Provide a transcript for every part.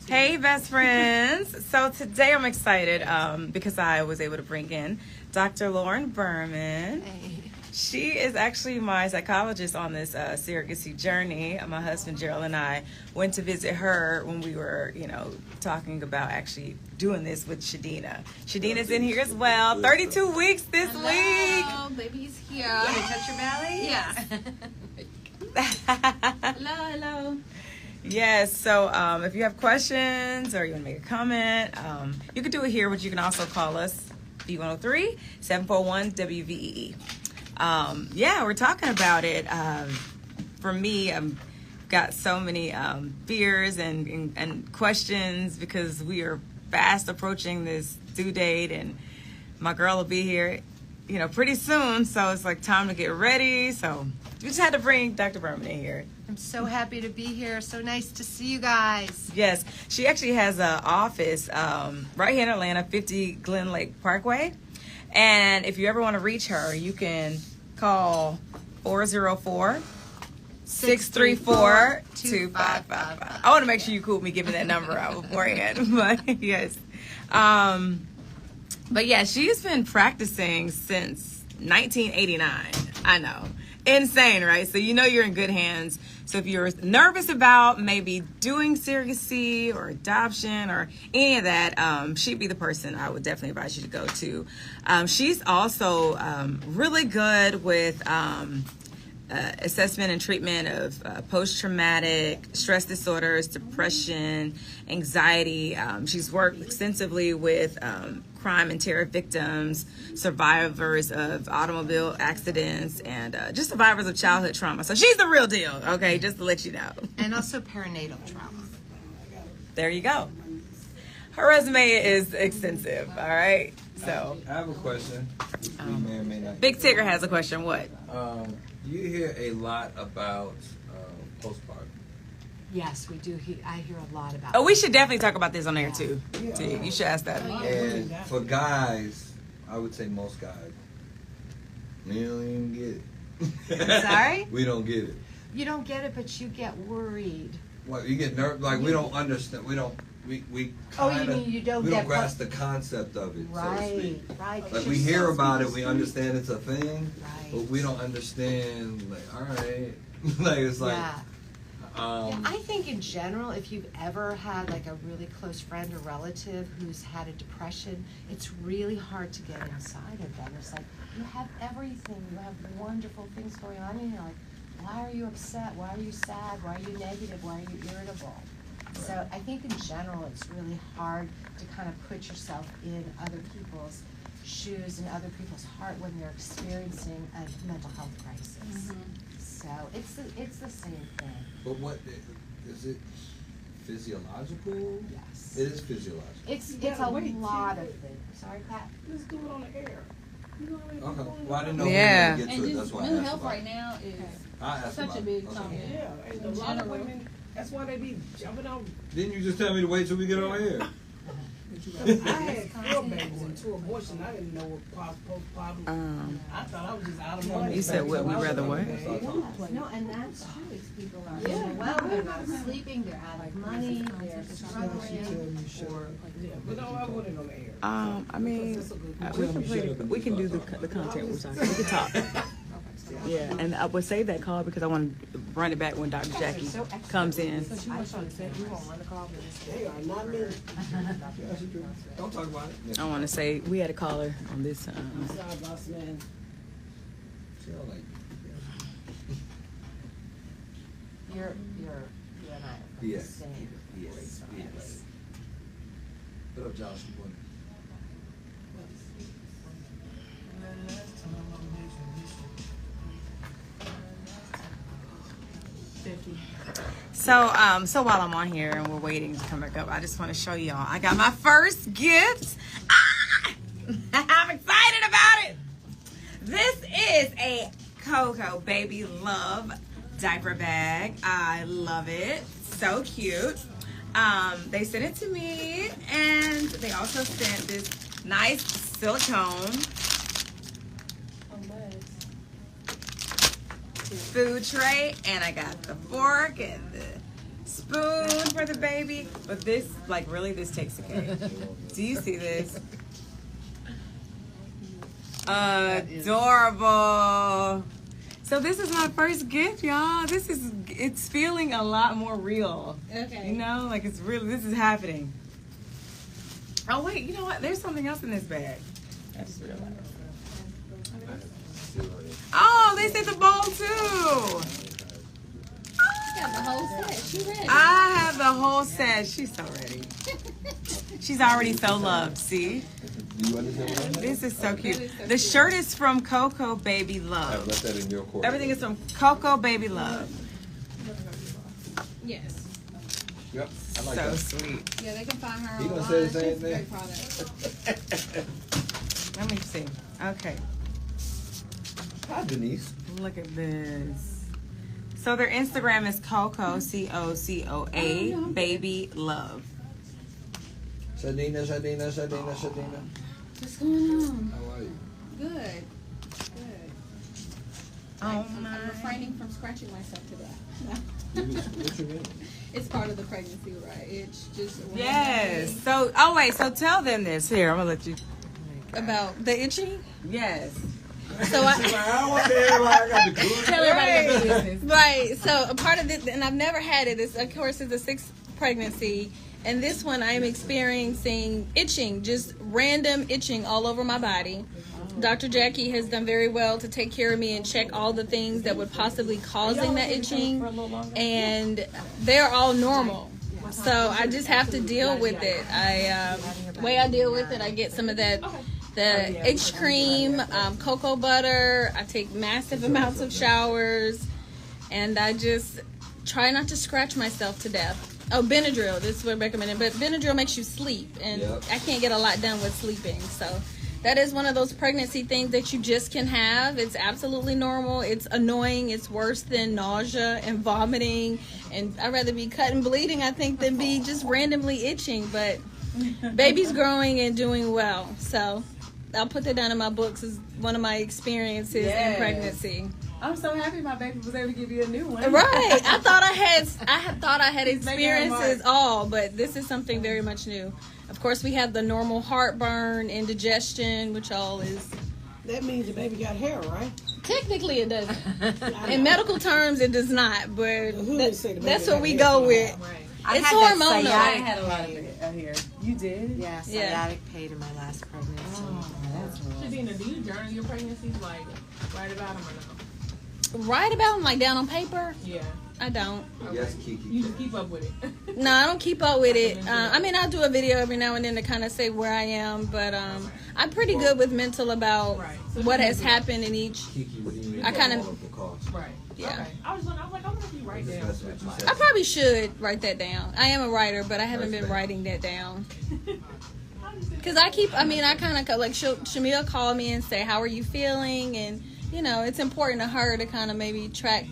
Hey, best friends. So today I'm excited because I was able to bring in Dr. Lauren Berman. Hey. She is actually my psychologist on this surrogacy journey. My husband Gerald and I went to visit her when we were, talking about actually doing this with Shadina. Shadina's in here as well. 32 weeks this week. Hello, baby's here. Can I touch your belly? Yeah. Hello. Yes, so if you have questions or you want to make a comment, you can do it here, but you can also call us, B103-741-WVEE. We're talking about it. For me, I've got so many fears and questions because we are fast approaching this due date, and my girl will be here, pretty soon. So it's like time to get ready. So we just had to bring Dr. Berman in here. I'm so happy to be here. So nice to see you guys. Yes, she actually has an office right here in Atlanta, 50 Glen Lake Parkway. And if you ever want to reach her, you can call 404-634-2555. I want to make sure you cool with me giving that number out beforehand. But yes. But yeah, she's been practicing since 1989. I know. Insane, right? So you're in good hands. So if you're nervous about maybe doing surrogacy or adoption or any of that, she'd be the person I would definitely advise you to go to. She's also really good with assessment and treatment of post-traumatic stress disorders, depression, anxiety. She's worked extensively with crime and terror victims, survivors of automobile accidents, and just survivors of childhood trauma. So she's the real deal, okay, just to let you know. And also perinatal trauma. There you go. Her resume is extensive, all right? So I have a question. We may or may not. Big Tigger has a question. What? You hear a lot about postpartum. Yes, we do. I hear a lot about Oh, we should definitely talk about this on air too. You should ask that. And for guys, I would say most guys, we don't even get it. I'm sorry? We don't get it. You don't get it, but you get worried. What, you get nervous? Like, we don't understand. We don't grasp the concept of it, so to speak. Right. Like, we hear about it, we understand it's a thing, Right. but we don't understand, like, all right. Like, it's like... Yeah. I think in general, if you've ever had like a really close friend or relative who's had a depression, it's really hard to get inside of them. It's like, you have everything, you have wonderful things going on, and you're like, why are you upset? Why are you sad? Why are you negative? Why are you irritable? So I think in general, it's really hard to kind of put yourself in other people's shoes and other people's heart when they're experiencing a mental health crisis. Mm-hmm. So it's the same thing. But what is it? Physiological? Yes. It is physiological. It's a lot of things. Sorry, Pat. Let's do it on the air. Okay. Well, I didn't know Yeah. we were going to get to it. That's why I mental asked health about right now is it. such a big topic. Yeah, and a lot of women, that's why they be jumping on. Didn't you just tell me to wait till we get on air? I had 4 babies and 2 abortions. I didn't know what postpartum. I thought I was just out of money. You said what we rather what? No, and that's true. It's people are they're not sleeping, they're out of money, they're struggling. But no, I wouldn't on the air. I mean, we can do the content we're talking. We can talk. Yeah, and I would save that call because I want to run it back when Dr. Jackie comes in. They are not me. Don't talk about it. I want to say we had a caller on this. Sorry, boss man. She don't like You and I are from the same Yes. place. What up, Josh? Good morning. So while I'm on here and we're waiting to come back up, I just want to show y'all. I got my first gift. I'm excited about it. This is a Coco Baby Love diaper bag. I love it. So cute. They sent it to me, and they also sent this nice silicone food tray, and I got the fork and the spoon for the baby. But this, like, really, this takes the cake. Do you see this? Adorable. So this is my first gift, y'all. It's feeling a lot more real. Okay. You know, like it's really, this is happening. Oh wait, you know what? There's something else in this bag. I just realized. Oh, they sent the bowl too. She got the whole set. She ready. I have the whole set. She's so ready. She's already so loved. See? This is so cute. The shirt is from Coco Baby Love. Left that in your court. Everything is from Coco Baby Love. Yes. Yep. I like So that. sweet. Yeah, they can find her He online. gonna say the same She's a thing. great product. Let me see. Okay. Hi, Denise. Look at this. So their Instagram is Coco, COCOA, Baby Love. Shadina. What's going on? How are you? Good. Oh I'm my. refraining from scratching myself to death. What's your name? It's part of the pregnancy, right? It's just Yes. So, oh wait, so tell them this. Here, I'm going to let you. about the itching. Yes. So I I want to everybody got the good. tell everybody the business. Right. So a part of this, and I've never had it. Is of course it's a sixth pregnancy, and this one I am experiencing itching, just random itching all over my body. Dr. Jackie has done very well to take care of me and check all the things that would possibly causing that itching, and they're all normal. So I just have to deal with it. The way I deal with it, I get some of the itch cream, cocoa butter. I take massive amounts of showers, and I just try not to scratch myself to death. Oh, Benadryl. This is what I recommend. But Benadryl makes you sleep, and I can't get a lot done with sleeping. So that is one of those pregnancy things that you just can have. It's absolutely normal. It's annoying. It's worse than nausea and vomiting. And I'd rather be cut and bleeding, I think, than be just randomly itching. But baby's growing and doing well. So I'll put that down in my books as one of my experiences in pregnancy. I'm so happy my baby was able to give you a new one. Right. I thought I had experiences all, but this is something very much new. Of course, we have the normal heartburn, indigestion, which all is... That means the baby got hair, right? Technically, it doesn't. In medical terms, it does not, but that's what we go with. Right. It's hormonal. I had a lot of it here. You did? Yeah, sciatic pain in my last pregnancy. Shadina, do you journal your pregnancies, like, write about them or no? Write about them, like, down on paper? Yeah. I don't. Yes, Kiki. You just keep up with it. No, I don't keep up with it. I mean, I'll do a video every now and then to kind of say where I am, but I'm pretty good with mental about what has happened in each. Kiki, what do you mean? I kind of... Right. Yeah. Okay. I was like, I wonder if you write down. That's what you said. I probably should write that down. I am a writer, but I haven't been writing that down. Because I kind of, like, Shamea call me and say, how are you feeling? And, you know, it's important to her to kind of maybe track,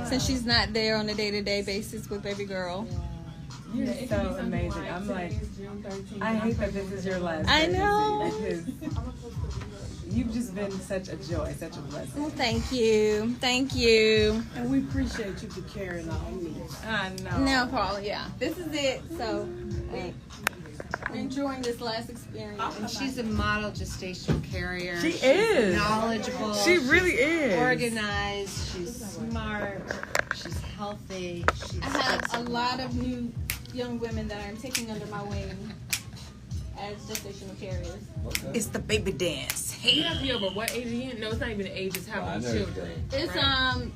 since she's not there on a day-to-day basis with baby girl. You're so amazing. I'm like, I hate that this is your last I know. pregnancy because you've just been such a joy, such a blessing. Well, thank you. Thank you. And we appreciate you for carrying all these. I know. Now, Paula, this is it. So, enjoying this last experience. And she's a model gestational carrier. She She's is. knowledgeable. She really is. Organized. She's smart. She's healthy. I have a lot of new young women that I'm taking under my wing as gestational carriers. Okay. It's the baby dance. You have to be over what age again? No, it's not even the age, it's how I many know children. It's right?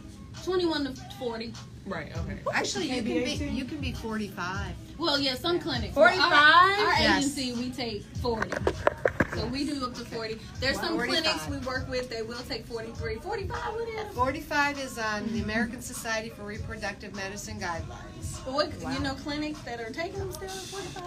21 to 40. Right, okay. Actually, you can be 45. Well, yeah, some clinics. 45? Our Yes. agency, we take 40. So we do up to 40. There's some 45. clinics we work with that will take 43. 45, what is it? 45 is on the American Society for Reproductive Medicine guidelines. What, you know, clinics that are taking them still at 45?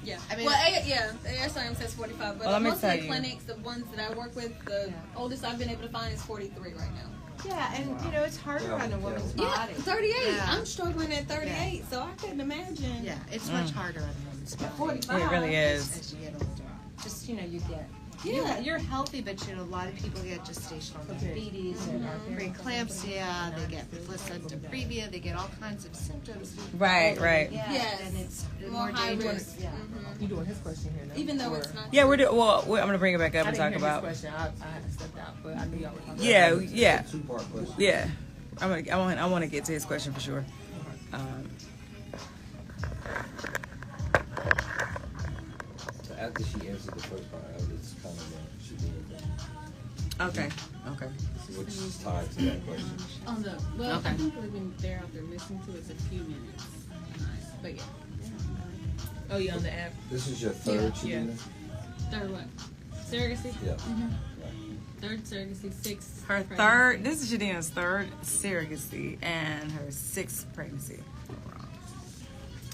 Yeah. I mean, well, ASRM says 45, but Well, let me most tell of the you. clinics, the ones that I work with, the oldest I've been able to find is 43 right now. Yeah, and you know, it's harder on a woman's Yeah, body. 38. Yeah. I'm struggling at 38, so I couldn't imagine. Yeah, it's much harder on a woman's body. 45. It really is. As you get older. Just, you know, you get You're healthy, but a lot of people get gestational diabetes and preeclampsia. They get placenta previa. They get all kinds of symptoms. Right. Yeah, Yes. and it's More high risk. Yeah. You doing his question here now? Even though it's not. Yeah, I'm gonna bring it back up I and didn't talk hear about. his question. I stepped out, but I knew y'all were talking. Yeah. Two-part question. Yeah. I want to get to his question for sure. So after she answered the first part, I was kind of she did. Okay. Which is tied to that question. On the I Okay. think they're out there listening to it's a few minutes, but yeah. Oh yeah, on the app. This is your third, Yeah. Shadina? Third what? Surrogacy? Yeah. Third surrogacy, sixth. Her pregnancy. third. This is Jadina's third surrogacy and her sixth pregnancy.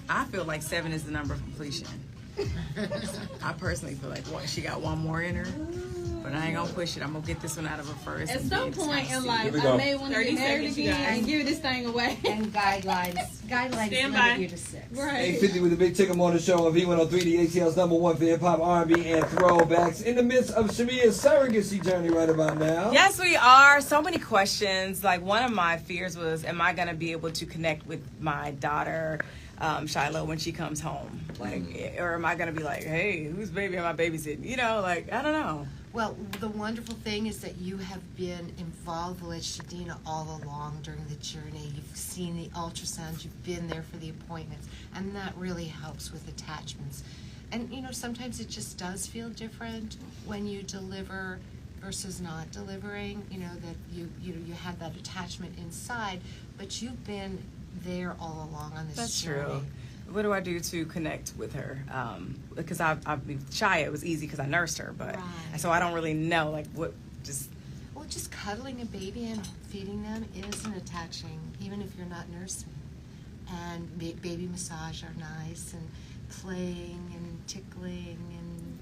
I feel like 7 is the number of completion. I personally feel like she got one more in her, but I ain't gonna push it. I'm gonna get this one out of her first. At and some then point see. in life, Here we go. I may want to 30 get married seconds, you again guys. and give this thing away. And guidelines Stand limit by. you to 6. Right. 850 with the Big Ticket Morning Show on V103, the ATL's number one for hip hop, R&B, and throwbacks. In the midst of Shamea's surrogacy journey right about now. Yes, we are. So many questions. Like, one of my fears was, am I going to be able to connect with my daughter, Shiloh, when she comes home? Like, or am I going to be like, hey, whose baby am I babysitting? You know, like, I don't know. Well, the wonderful thing is that you have been involved with Shadina all along during the journey. You've seen the ultrasounds, you've been there for the appointments, and that really helps with attachments. And, sometimes it just does feel different when you deliver versus not delivering, that you have that attachment inside, but you've been there all along on this That's journey. true. What do I do to connect with her? Because I've been shy. It was easy because I nursed her, but Right. so I don't really know just. Well, just cuddling a baby and feeding them is an attaching, even if you're not nursing. And baby massage are nice, and playing and tickling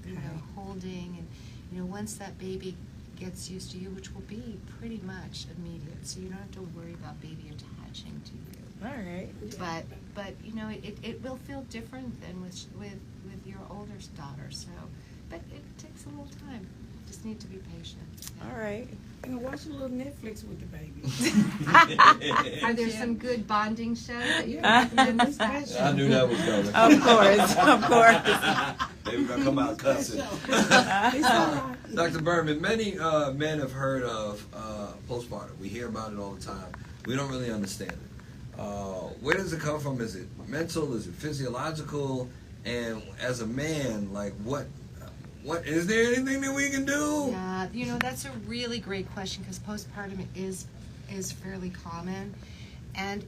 and holding, and once that baby gets used to you, which will be pretty much immediate, so you don't have to worry about baby attaching to you. All right. But it will feel different than with your older daughter. So, but it takes a little time. Just need to be patient. All right. And watch a little Netflix with the baby. Are there some good bonding shows that you can recommend this fashion? I knew that was coming. Of course. They were gonna come out cussing. It's all right. Dr. Berman, many men have heard of postpartum. We hear about it all the time. We don't really understand it. Where does it come from? Is it mental? Is it physiological? And as a man, like what is there anything that we can do? Yeah, that's a really great question because postpartum is fairly common, and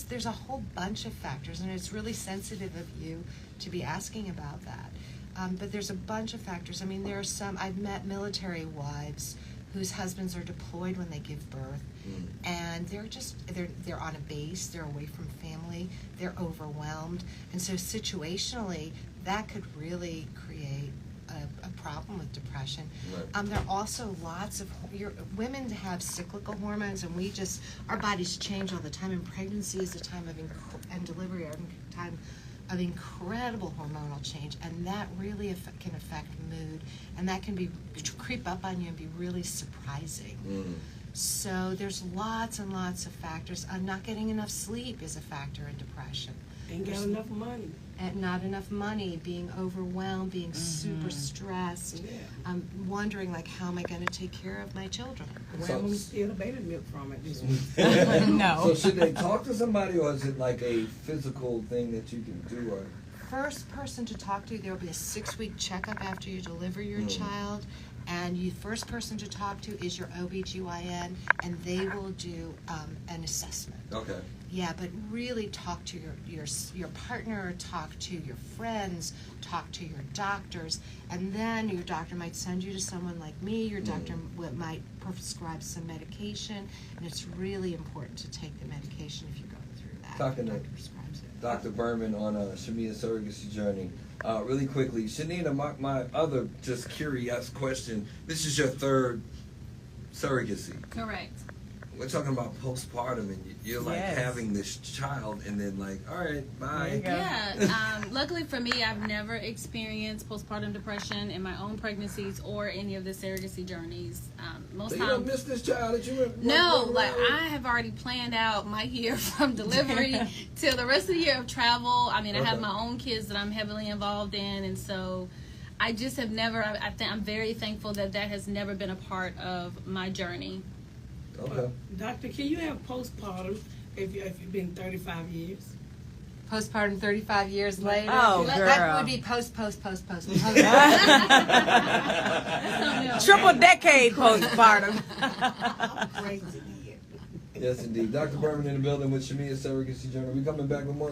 there's a whole bunch of factors, and it's really sensitive of you to be asking about that. But there's a bunch of factors. I mean, there are some. I've met military wives whose husbands are deployed when they give birth, and they're on a base, they're away from family, they're overwhelmed, and so situationally that could really create a problem with depression. Right. There are also lots of women have cyclical hormones, and our bodies change all the time, and pregnancy is a time of and delivery are a time of incredible hormonal change, and that really can affect mood, and that can creep up on you and be really surprising. So there's lots and lots of factors. Not getting enough sleep is a factor in depression. Ain't got enough money. And not enough money, being overwhelmed, being super stressed, wondering how am I going to take care of my children? Where am I steal the baby milk from at this one? No. So should they talk to somebody, or is it like a physical thing that you can do? Or First person to talk to, there will be a 6-week checkup after you deliver your child, and the first person to talk to is your OBGYN, and they will do an assessment. okay. Yeah, but really talk to your partner, talk to your friends, talk to your doctors, and then your doctor might send you to someone like me. Your doctor might prescribe some medication, and it's really important to take the medication if you're going through that. Talking Your to doctor prescribes it. Dr. Berman on Shamea's surrogacy journey. Really quickly, Shanina, my other just curious question. This is your third surrogacy. Correct. we're talking about postpartum, and you're like Yes. having this child, and then like, all right, There you bye. go. Yeah. Luckily for me, I've never experienced postpartum depression in my own pregnancies or any of the surrogacy journeys. Most So you don't times. miss this child that you were No, running like around with? I have already planned out my year from delivery till the rest of the year of travel. I mean, I have Okay. my own kids that I'm heavily involved in, and so I just have never. I'm very thankful that that has never been a part of my journey. Okay. Doctor, can you have postpartum if you've been 35 years? Postpartum 35 years later. Oh, That girl. would be post. Triple decade postpartum. Crazy. Yes, indeed. Dr. Berman in the building with Shamea Surrogacy Journal. We coming back with more.